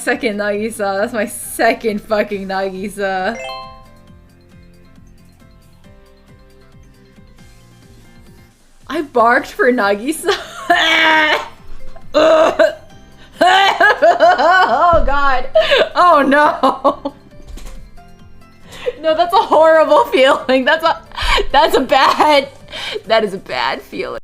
second Nagisa. That's my second fucking Nagisa. I barked for Nagisa. Oh god. Oh no. No, that's a horrible feeling. That is a bad feeling.